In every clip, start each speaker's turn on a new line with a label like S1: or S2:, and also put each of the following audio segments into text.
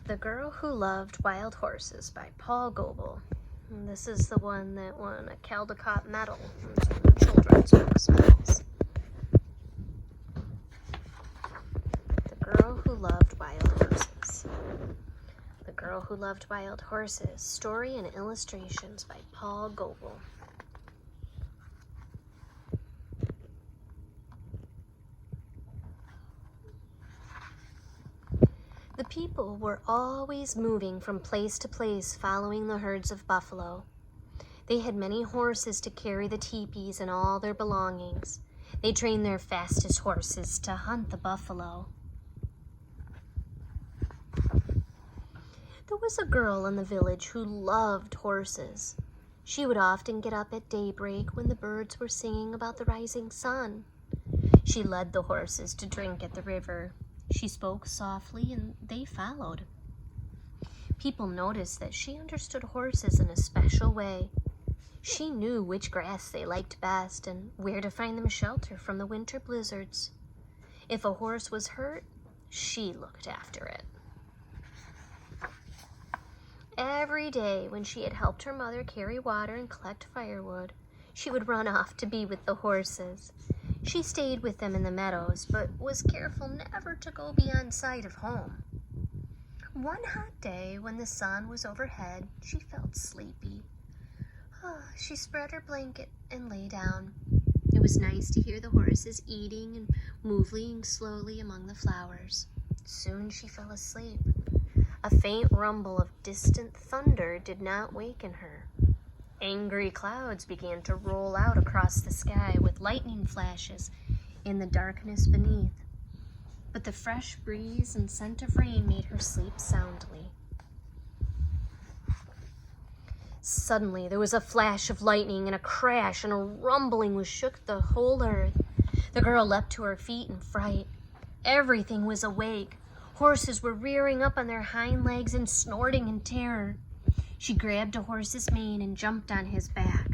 S1: The Girl Who Loved Wild Horses by Paul Goble. And this is the one that won a Caldecott Medal in some of the children's books medals. The Girl Who Loved Wild Horses. The Girl Who Loved Wild Horses. Story and illustrations by Paul Goble. The people were always moving from place to place following the herds of buffalo. They had many horses to carry the teepees and all their belongings. They trained their fastest horses to hunt the buffalo. There was a girl in the village who loved horses. She would often get up at daybreak when the birds were singing about the rising sun. She led the horses to drink at the river. She spoke softly, and they followed. People noticed that she understood horses in a special way. She knew which grass they liked best and where to find them shelter from the winter blizzards. If a horse was hurt, she looked after it. Every day when she had helped her mother carry water and collect firewood, she would run off to be with the horses. She stayed with them in the meadows, but was careful never to go beyond sight of home. One hot day, when the sun was overhead, she felt sleepy. She spread her blanket and lay down. It was nice to hear the horses eating and moving slowly among the flowers. Soon she fell asleep. A faint rumble of distant thunder did not waken her. Angry clouds began to roll out across the sky with lightning flashes in the darkness beneath. But the fresh breeze and scent of rain made her sleep soundly. Suddenly there was a flash of lightning and a crash, and a rumbling which shook the whole earth. The girl leapt to her feet in fright. Everything was awake. Horses were rearing up on their hind legs and snorting in terror. She grabbed a horse's mane and jumped on his back.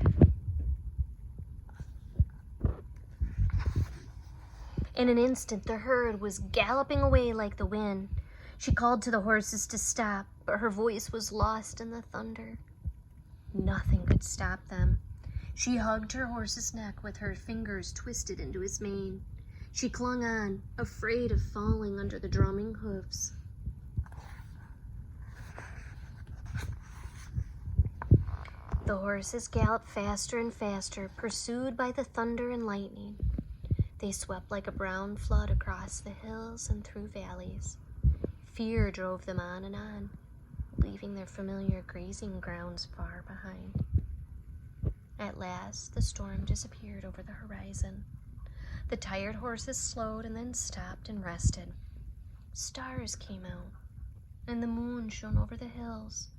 S1: In an instant, the herd was galloping away like the wind. She called to the horses to stop, but her voice was lost in the thunder. Nothing could stop them. She hugged her horse's neck with her fingers twisted into his mane. She clung on, afraid of falling under the drumming hoofs. The horses galloped faster and faster, pursued by the thunder and lightning. They swept like a brown flood across the hills and through valleys. Fear drove them on, leaving their familiar grazing grounds far behind. At last, the storm disappeared over the horizon. The tired horses slowed and then stopped and rested. Stars came out, and the moon shone over the hills.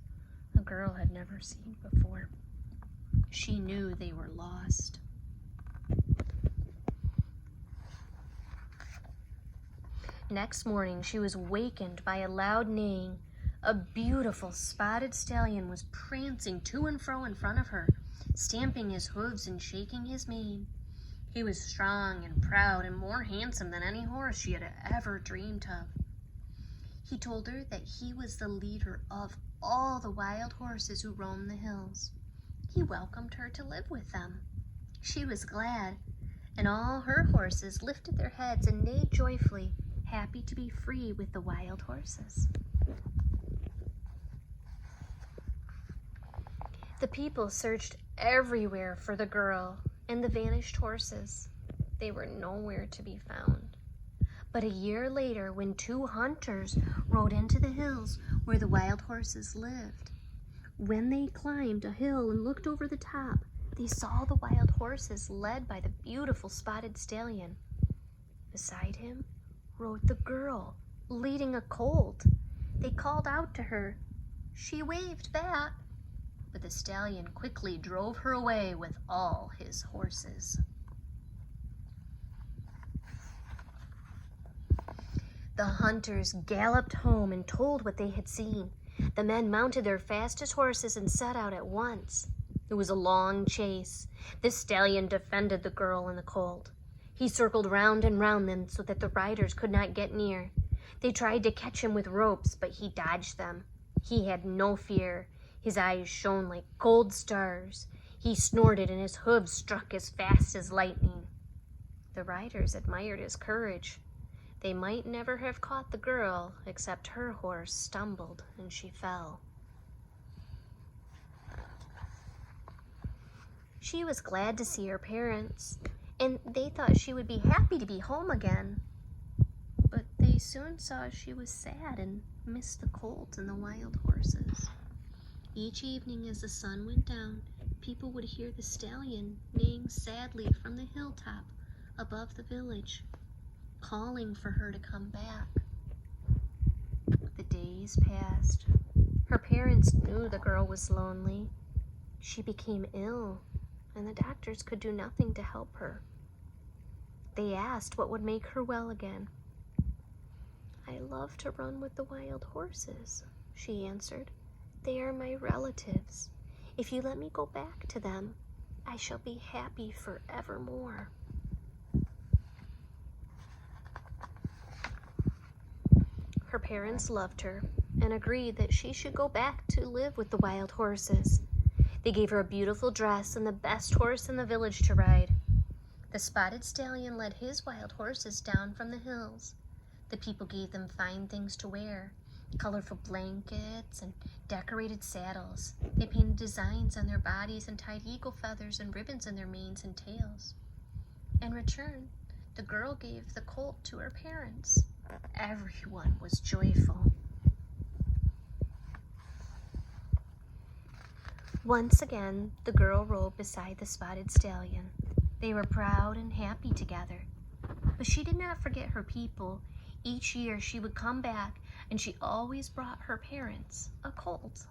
S1: A girl had never seen before. She knew they were lost. Next morning, she was wakened by a loud neighing. A beautiful spotted stallion was prancing to and fro in front of her, stamping his hooves and shaking his mane. He was strong and proud and more handsome than any horse she had ever dreamed of. He told her that he was the leader of all the wild horses who roamed the hills. He welcomed her to live with them. She was glad, and all her horses lifted their heads and neighed joyfully, happy to be free with the wild horses. The people searched everywhere for the girl and the vanished horses. They were nowhere to be found. But a year later, when two hunters rode into the hills where the wild horses lived, when they climbed a hill and looked over the top, they saw the wild horses led by the beautiful spotted stallion. Beside him rode the girl, leading a colt. They called out to her. She waved back, but the stallion quickly drove her away with all his horses. The hunters galloped home and told what they had seen. The men mounted their fastest horses and set out at once. It was a long chase. The stallion defended the girl and the colt. He circled round and round them so that the riders could not get near. They tried to catch him with ropes, but he dodged them. He had no fear. His eyes shone like gold stars. He snorted and his hooves struck as fast as lightning. The riders admired his courage. They might never have caught the girl, except her horse stumbled and she fell. She was glad to see her parents, and they thought she would be happy to be home again. But they soon saw she was sad and missed the colt and the wild horses. Each evening as the sun went down, people would hear the stallion neighing sadly from the hilltop above the village, calling for her to come back. The days passed. Her parents knew the girl was lonely. She became ill, and the doctors could do nothing to help her. They asked what would make her well again. "I love to run with the wild horses," she answered. "They are my relatives. If you let me go back to them, I shall be happy forevermore." Her parents loved her and agreed that she should go back to live with the wild horses. They gave her a beautiful dress and the best horse in the village to ride. The spotted stallion led his wild horses down from the hills. The people gave them fine things to wear, colorful blankets and decorated saddles. They painted designs on their bodies and tied eagle feathers and ribbons in their manes and tails. In return, the girl gave the colt to her parents. Everyone was joyful. Once again, the girl rode beside the spotted stallion. They were proud and happy together. But she did not forget her people. Each year she would come back, and she always brought her parents a colt.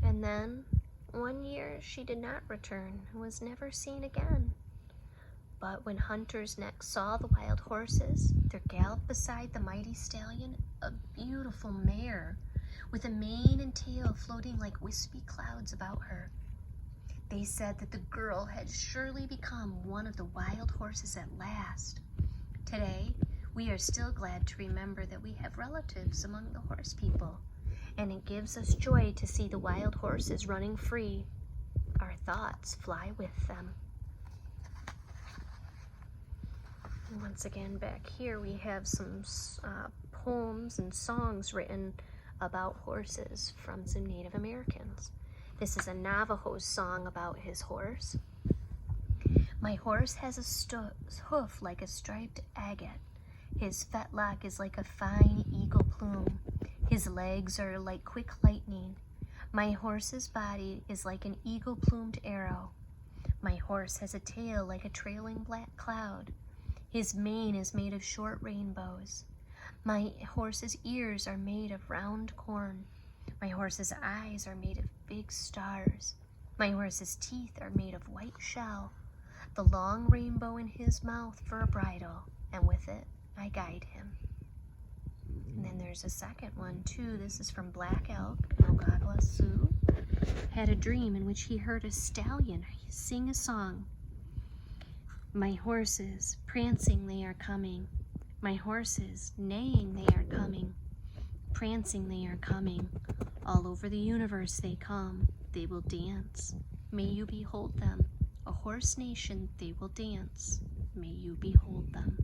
S1: And then, one year she did not return and was never seen again. But when hunters next saw the wild horses, there galloped beside the mighty stallion a beautiful mare, with a mane and tail floating like wispy clouds about her. They said that the girl had surely become one of the wild horses at last. Today, we are still glad to remember that we have relatives among the horse people, and it gives us joy to see the wild horses running free. Our thoughts fly with them. And once again, back here we have some poems and songs written about horses from some Native Americans. This is a Navajo song about his horse. "My horse has a hoof like a striped agate. His fetlock is like a fine eagle plume. His legs are like quick lightning. My horse's body is like an eagle-plumed arrow. My horse has a tail like a trailing black cloud. His mane is made of short rainbows. My horse's ears are made of round corn. My horse's eyes are made of big stars. My horse's teeth are made of white shell. The long rainbow in his mouth for a bridle, and with it I guide him." And then there's a second one too. This is from Black Elk. Ogagla Sioux had a dream in which he heard a stallion sing a song. "My horses, prancing they are coming. My horses, neighing they are coming. Prancing they are coming. All over the universe they come. They will dance. May you behold them. A horse nation they will dance. May you behold them."